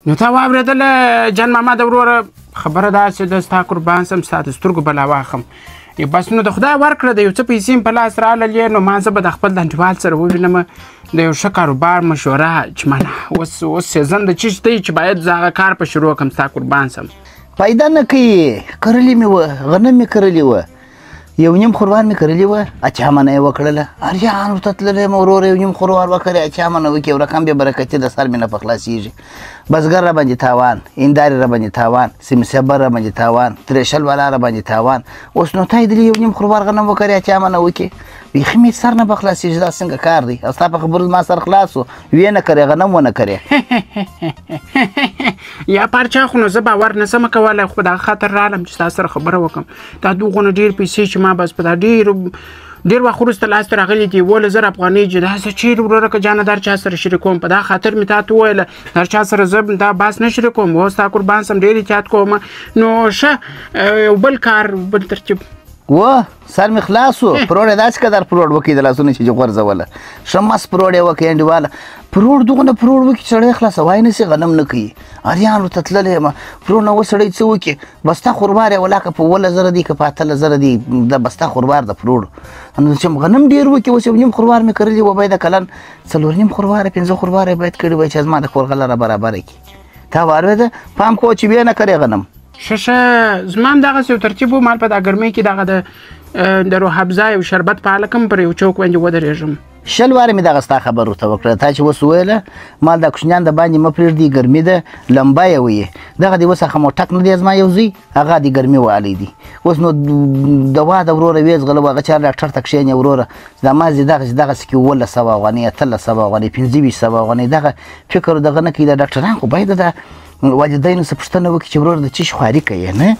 نو تا واورېدله جان ماما د وروره خبره دا چې د ستا قربان سم ستا د سترګو بلا واخم بس نو د خدای ورکړه د یو څه پیسې مې په لاس راغللې نو ما زه به د خپل د انډیوال سره ووینم د یو ښه کاروبار مشوره چې منه اوس سیزن د چیز دی چې باید زه هغه کار په شروع کړم ستا قربان سم پیدا نه کوي کرلې مې وه غنم مې کرلې وه یو نیم خوروار مې کرلې وه اچا منه یې وکړله ارجان ورته تللی یم ورور یو نیم خوروار وکړې اچا منه وکړي یو رقم بې برکتي د سر مې نه په خلاصېږي بزګر را باندې تاوان هندارې را باندې تاوان سیمسبر را باندې تاوان ترېشل والا را باندې تاوان اوس نو تا یې یو نیم خوروار غنم وکړې اچا منه وکړي بیخي مې سر نه به خلاصېږي دا څنګه کار دی او ستا په خبرو ما سر خلاص و ویې نه کرې غنم ونه کرې یا پارچا خو نو زه باور نه سم کولی خو په دغه خاطر رالم چې ستا سره خبره وکړم دا دغونه ډېر پیسې چې ما بس په دا ډېر وخت وروسته لاسته راغلي دي 1,000 افغانۍ چې دا زه چیرې وروره که جانه در چا سره شریکوم په دا خاطر مې تا ته وویله در چا سره زه دا باس نه شریکوم اوس ستا قربان سم ډېر احتیاط کوم نو ښه یو بل کار بل ترتیب و سر مې خلاص و پروړ یې داسې قدر پروړ وکړي د لاسونو چې غورځوله ښه مست پروړ یې وکړي انډیواله پروړ دغونه پروړ وکړي چې سړی خلاصوای نه شي غنم نه کوي اریان ورته تللی یم پروړ نه اوس سړی څه وکړي بس تا خوروار یې ولا که په 11,000 دي که په 18,000 دي د بس تا خوروار د پروړ نو چې غنم ډېر وکړي اوس یو نیم خوروار مې کرلي و باید کلن 4 نیم خوروار 5 خوروار باید کړي وای چې زما د کور غله را برابره کړي تا واورېده پام کوه چې بیا نه کرې غنم ښه زما هم دغسې یو ترتیب و مال په دا ګرمۍ کې دغه د روح افزا یو شربت په هلکم پر یو چوک باندې ودرېږم 100 واره مې دغه ستا خبر ورته وکړه تا چې اوس وویله مال دا کوچنیان د باندې مه پرېږدي ګرمي ده لمبه یې ویې دغه دې اوس هغه موټک نه دی زما یو زوی هغه دې ګرمي والی دي اوس نو دوا د وروره ویې ځغله هغه چا ډاکټر ته کښېنې وروره دا ما دغسې کې 1,100 افغانۍ 1,800 افغانۍ 2500 افغانۍ دغه فکر دغه نه کوي دا ډاکټران خو باید د والدینو څه پوښتنه وکړي چې ورور د څه شي خواري کوي نه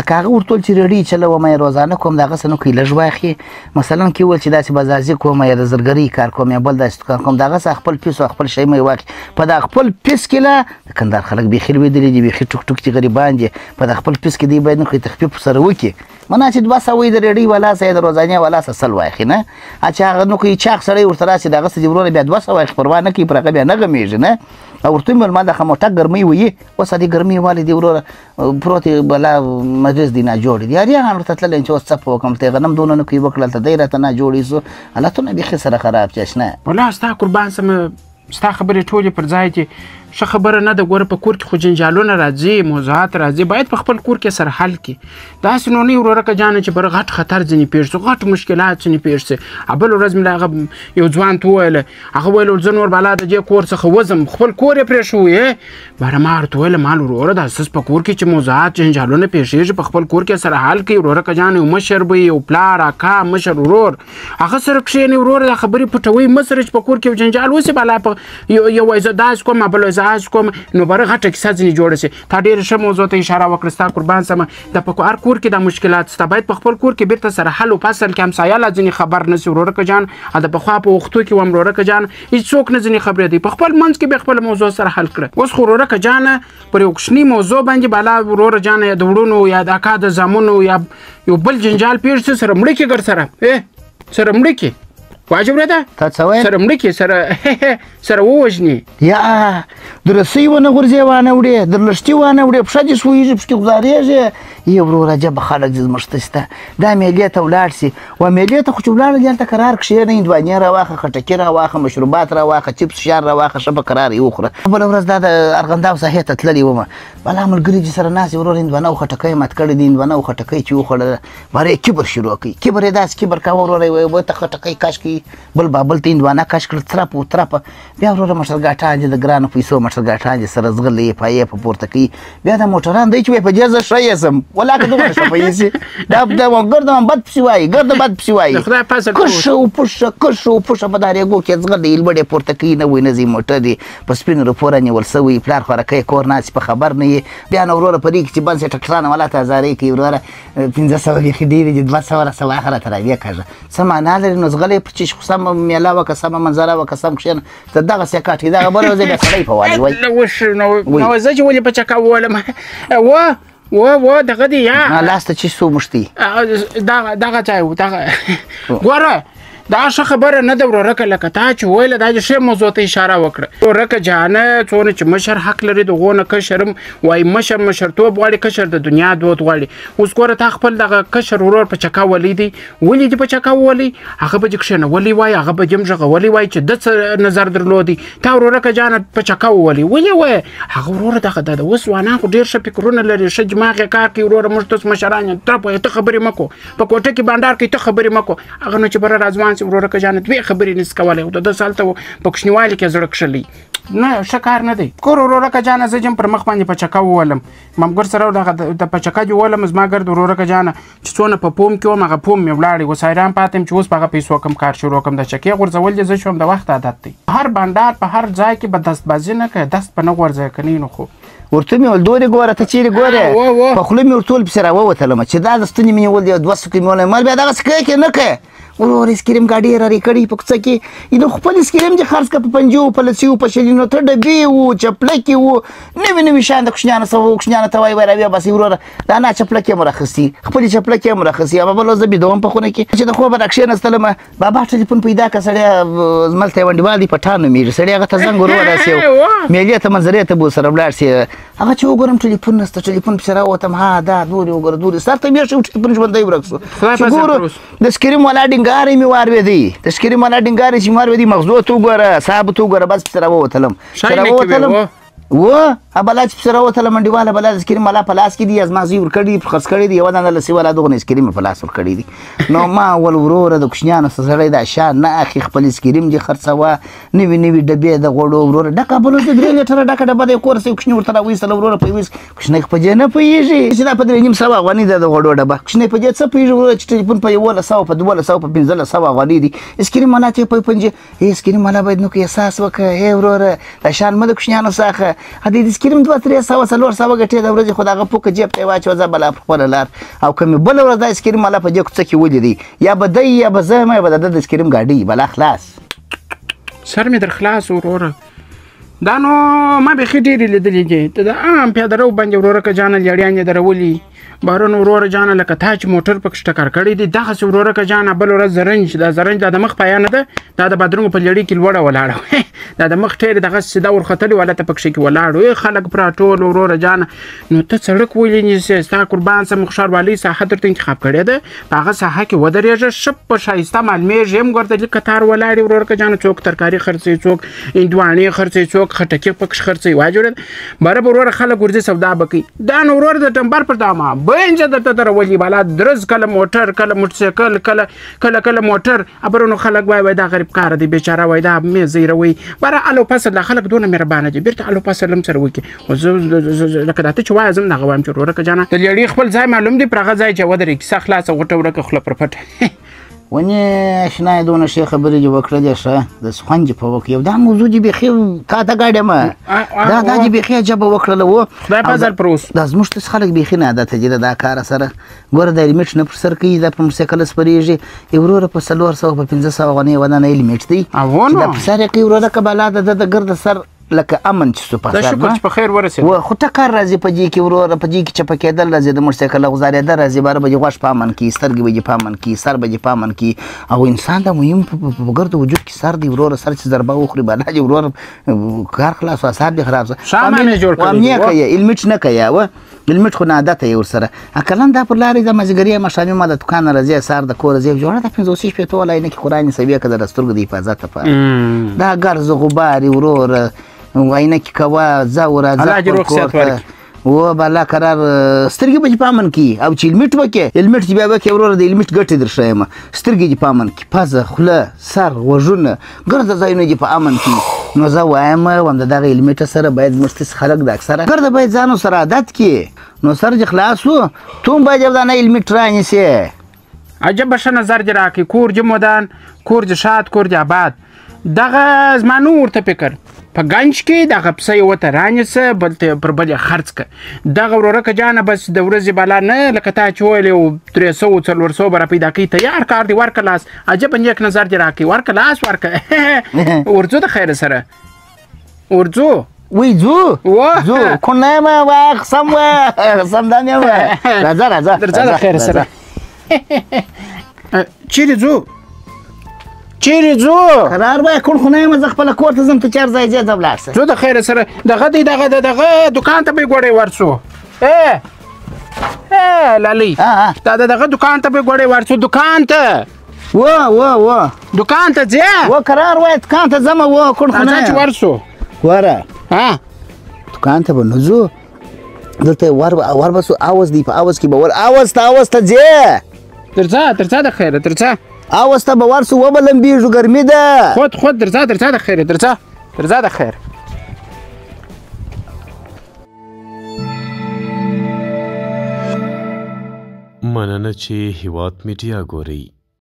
که هغه ورته ویل چې ریډي چلوم یا روزانه کوم دغسې نه کوي لږ واخلي مثلا کې وویل چې داسې بازارزي کوم یا د زرګرۍ کار کوم یا بل داسې کار کوم دغسې خپل پیس او خپل شی مې واخلي په دا خپل پیس کې له د کندهار خلک بیخي لوېدلي دي بیخي ټوک ټوک دي غریبان دي په دا خپل پیس کې دوی باید نه کوي تخفیف سره وکړي منا چې 200 د ریډۍ والا څه یا د روزانې والا څه سل واخلي نه چې هغه نه کوي چاق سړی ورته راسي دغسې دې وروره بیا 200 واخلي پروا نه کوي پر هغه بیا نه غمیږي نه او ورته مې ویل ما دغه موټک ګرمۍ ویې اوس دې ګرمۍ والی دې وروره پروت بلا مجلس دې ناجوړ دي اریان ورته تللی یم چې اوس څه په وکړم ته غنم دونه نه کوي وکړل ته دی راته ناجوړ ایسو حالتونه بیخي سره خراب چې اشنا والله ستا قربان سمه ستا خبرې ټولې پر ځای دي ښه خبره نه ده ګوره په کور کې خو جنجالونه راځي موضوعات راځي باید په خپل کور کې سره حل کړي داسې نو نه وروره که جانه چې بر غټ خطر ځینې پېښ شي غټ مشکلات ځینې پېښ شي بل ورځ مې هغه یو ځوان ته وویله هغه ویل زه نور بالا د دې کور څخه وځم خپل کور یې پرېښوی باره ما ورته ویله مال وروره دا ستاسو په کور کې چې موضوعات جنجالونه پېښېږي په خپل کور کې سره حل کړي وروره که جانه یو مشر به یو پلار اکا مشر ورور هغه سره کښېني وروره دا خبرې پټوي مه سره چې په کور کې یو جنجال وسي بالا یو وایي زه داسې کوم بل وایي زه هسې کوم نو بره غټه کیسه ځینې جوړه شي تا ډېره ښه موضوع ته اشاره وکړه ستا قربان سمه د په هر کور کې دا مشکلات ستا باید په خپل کور کې بیرته سره حل و فصل کې همسایه لا ځینې خبر نه سي وروره که جان د پخوا په وختو کې وم وروره که جان هېڅوک نه ځینې خبرې دی په خپل منځ کې بیا خپله موضوع سره حل کړه اوس خو وروره که جانه پر یو کوچني موضوع باندې بالا وروره جانه یا د وړونو یا د اکا د زامنو یا یو بل جنجال پېښ شي سره مړه کې ګر سره سره مړه کې واجب نه ده تا څه وایې سره مړه کې سره ووژني یا د رسۍ ونه غورځې وانه وړې د لښتي وانه وړې پښه دې سویږي پکې ګزارېږي یې وروره جبه خلک دې زموږ ته شته دا میلې ته ولاړ سي و میلې ته خو چې ولاړه دي هلته قرار کښېنه هندوانې راواخه خټکي راواخه مشروبات راواخه چپس شیان راواخه ښه په قرار یې وخوره بله ورځ دا د ارغنداو ساحې ته تللې ومه بلا ملګري چې سره ناست وروره هندوانه او خټکۍ مات کړې دي هندوانه او خټکۍ چې وخوړله باره یې کبر شروع کوي کبر یې داسې کبر کوه وروره یې وایي ته خټکۍ کش کوي بل بابل ته هندوانه کش کړه ترپ و ترپه بیا وروره مشرګاټان دي د ګرانو پیسو مشرګاټان دي سره ځغلې یې پایې په پورته کوي بیا دا موټران دی چې وایي په دې زه ښه یې سم ولا که دومره ښه پوهېږي دا ګرد بد پسې وایي ګرد بد پسې وایي کشه و پوشه په دا ریګو کې ځغلې لوړې پورته کوي نه وایي نه ځي موټر دی په سپینو روپو رانیول سوی پلار خوارکی کور ناست په خبر نه یې بیا نو وروره په دې کې چې بند سي ټکټرانه والا ته هزارۍ کوي وروره 500 بیخي ډېرې دي 200 رسوه هغه راته راویې کږه څه معنا لري نو ځغلې پر چې خو سمه میله وکړه سمه منظره وکړه سم کښېنه ته دغسې یې کاټ کړي دغه بله ورځ بیا سړی په والي وایي نو زه چې ولې په چکه وولم و دغه دی یا لاس ته چې څو مشتي دغه ځای و دغه ګوره دا ښه خبره نه ده ورورکه لکه تا چې ویله دا چې ښې موضوع ته اشاره وکړه ورورکه جانه څونه چې مشر حق لري د هغو نه کشر هم وایي مشرتوب غواړي کشر د دنیا دود غواړي اوس ګوره تا خپل دغه کشر ورور په چکا ولی دی ولې دې په چکا وولي هغه به دې کښېنولی وایي هغه به دې هم غږولی وایي چې ده څه نظر درلودی تا ورورکه جانه په چکا وولي ولې وایي هغه وروره دغه د اوس ځوانان خو ډېر ښه فکرونه لري ښه دماغ یې کار کوي وروره موږ تاسو مشران یو ترپ وایي ته خبرې مه کوه په کوټه کې بانډار کوي ته خبرې مه کوه هغه نو چې بره راځوان شي ورورکه جانه دوې خبرې نشي کولی د ده هلته په کوچنیوالي کې زړه کښلی نه ښه کار نه دی کور ورورکه جانه زه چې پر مخ باندې په چکه وولم ممګر سره دغه د په چکه دې وولم زما ګرد ورورکه جانه چې څونه په پوم کې وم هغه پوم مې ولاړې اوس حیران پاتې یم چې اوس په هغه پیسو کم کار شروع کړم د چکې غورځول دې زه شوم د وخت عادت دی هر بانډار په هر ځای کې به دستبازي نه کوې دست به نه غورځوې که نه نو خو ورته مې ویل دورې ګوره ته چیرې ګورې په خوله مې ورته ویل پسې راووتلم چې دا د ستونې مې نیول دی 2 سوکې مې ویل مال بیا دغسې کوې که نه کوې ورور اسکریم ګاډي یې رارې کړي په کوڅه کې نو خپل اسکریم دې خرڅ کړه په پنجو په لسیو په شلینو ته ډبې وو چپلکې وو نوي نوي شیان د کوچنیانو څه وو کوچنیانو ته وایي راویه بس وروره دا نه چپلکې هم راخیستي خپلې چپلکې هم راخیستي اما بل زه بیدوم په خونه کې چې د خوبه را کښېنستلم بابا ټلیفون پیدا کړه سړی زملته یې ونډیوال دی پټان نومېږي سړی هغه ته زنګ ور ورسېو مېلې ته منظرې ته به ورسره ولاړ سي هغه چې وګورم ټلیفون نسته ټلیفون پسې راووتم ها دا دورې وګوره دورې سر ته بیا شو ټلیفون ژوندی ورک شو چې ګورو د سکریم والا ډینګارې مې واروېدی د سکریم والا ډینګارې چې مې واروېدي مغزو ته وګوره صاحب ته وګوره بس پسې راووتلم چې راووتلم و بلا چې پسې راوتلم انډیواله بلا د سکریم والا په لاس کې دي زما زوی ورکړي دي خرڅ کړی دي یوه دانه لسي والا دغه سکریم په لاس ورکړی دي نو ما ول وروره د کوچنیانو څه سړی دا شان نه اخي خپل سکریم دې خرڅوه نوي نوي ډبې د غوړو وروره ډکه بلو چې 3 لیټره ډکه ډبه د کور سې کوچنی ورته راویستله وروره په یویس کوچنی په دې نه پوهېږي چې دا په 3.5 افغاني ده د غوړو ډبه کوچنی په دې څه پوهېږي وروره چې ټلیفون په 1100 په 1200 په 1500 افغاني دي سکریم والا چې په پنجې سکریم والا باید نو کې احساس وکړه وروره دا شان مه د کوچنیانو څخه هدې سکریم 200-300 400 ګټې د ورځې خو د هغه پوکه جیب ته یې واچوه ځه بلا په خپله لار او که مې بله ورځ دا سکریم والا په دې کوڅه کې ولیدی یا به دی یا به زه یم یا به د ده د سکریم ګاډۍ بلا خلاص سر مې در خلاص وروره دا نو ما بیخي ډېرې لیدلې دي د عام پیاده رو باندې ورورکه جانه لیاړیان یې درولي بارون وروره جانه لکه تا چې موټر پکې ټکر کړی دی دغسې ورورکه جانه بل ورځ زرنج دا زرنج دا د مخ پیا نه ده دا د بادرونګو په لیړۍ کې لوړه ولاړه دا د مخ ټیر دغسې سیده ورختلي والا ته پکښې کې ولاړ خلک پر ټول وروره جانه نو ته سړک ولې نیسې ستا قربان سم خوشحالوالۍ ساحه درته انتخاب کړې ده په هغه ساحه کې ودرېږه ښه په ښایسته معلومېږي هم ګورته لږ کتار ولاړې ورورکه جانه څوک ترکاري خرڅوي څوک هندواڼې خرڅوي څوک خټکي پکښې خرڅوي واجوړه بره به وروره خلک ورځي سودا به کوي دا نو وروره د ټمبر پر دامه بنجه درته درولي بالا درز کله موټر کله موټرسایکل کله موټر ابرونو خلک وای دا غریب کار دی بیچاره وای دا مې زیروي بره الو پسل خلک دونه مهربانه دي بیرته الو پسل هم سره وکړي او زه لکه دا ته چې وایه زه هم دغه وایم چې ورورکه جانه د لیړۍ خپل ځای معلوم دی پر هغه ځای چې ودرېږي کیسه خلاصه غوټه ورکه خوله پر پټه ونې اشنا یې دونه ښې خبرې دې وکړلې ښه د سخونجې په وکړ یو دا موضوع دې بیخي تا ته ګاډیمه دا دې بیخي عجبه وکړله و خدای په زر پر اوس دا زموږ داسې خلک بیخي نه عادته دي دا کاره سره ګوره دا هیلمټ نه پر سر کوي دا په موټرسایکل سپرېږي وروره په 400 په 500 افغانۍ یوه دانه هیلمټ دی چې دا په سر یې کوي وروره که بلا د ګرده سر لکه امن چې سو دا شکر چې په خیر ورسېد خو ټکر راځي په دې کې وروره په دې کې چپه کېدل راځي د موټرسایکل غوځارېدل راځي باره به دې غوږ په امن کړي سترګې به دې په امن کړي سر به دې په امن کړي او انسان دا مهم په ګرد وجود کې سر دی وروره سر چې ضربه وخوري بالا دې وروره کار خلاص اعصاب دې خراب شو امنیه کوي هیلمټ نه کوي هیلمټ خو نه عادته یې ورسره اکلن دا پر لارې د مازدیګري ماښامي ما د دوکان نه راځي سهار د کور راځي جوړه د 500 شپېته والا عینکې خو رانیسوي که د سترګو د حفاظت لپاره دا ګرز غبار وروره عینکې کوه ځه ورځه کور ته و بالا قرار سترګې به دې په امن کړي او چې هیلمټ وکړې هیلمټ چې بیا وکړې وروره د هیلمټ ګټې در ښیم سترګې دې په امن کړي پزه خوله سر غوږونه ګرده ځایونه دې په امن کړي نو زه وایم د دغه هیلمټ سره باید زموږ ستاسې خلک د اکثره ګرده باید ځان سره عادت کړي نو سر دې خلاص و تو هم باید یو دانه هیلمټ رانیسې عجب ښه نظر دې راکړي کور دې مودان کور دې شاد کور دې آباد دغه زما نو ورته فکر په ګنج کې دغه پسه یې ورته رانیسه بل ته پر بل یې خرڅ کړه دغه ورورکه جانه بس د ورځې بالا نه لکه تا چې ویل یو 300-400 به راپیدا کوي تیار کار دی ورکه لاس عجب نیک نظر دې راکړي ورکه لاس ورکه ورځو د خیر سره ورځو وی ځو کونه یم واقسم سمدان یم راځه درځه د خیر سره چیرې ځو چیرې ځو قرار وای کون خو نه یم زه خپله کور ته ځم ته چېر ځای ځې ځه ولاړ شه زه د خیره سره دغه دی دغه دکان ته به یې ګوډی ورسو لالۍ دا دغه دکان ته به یې ګوډی ورسو دکان ته دکان ته ځې قرار وای دکان ته ځم کون خو نه چې ورسو وره دکان ته به نه ځو دلته ور به سو اواز دی په اواز کې به ور اواز ته ځې درځه د خیره درځه اواز ته به ورسو وبه لمبېږو ګرمي ده خود درځه د خیره درځه د خیر مننه چې هیواد میډیا ګورئ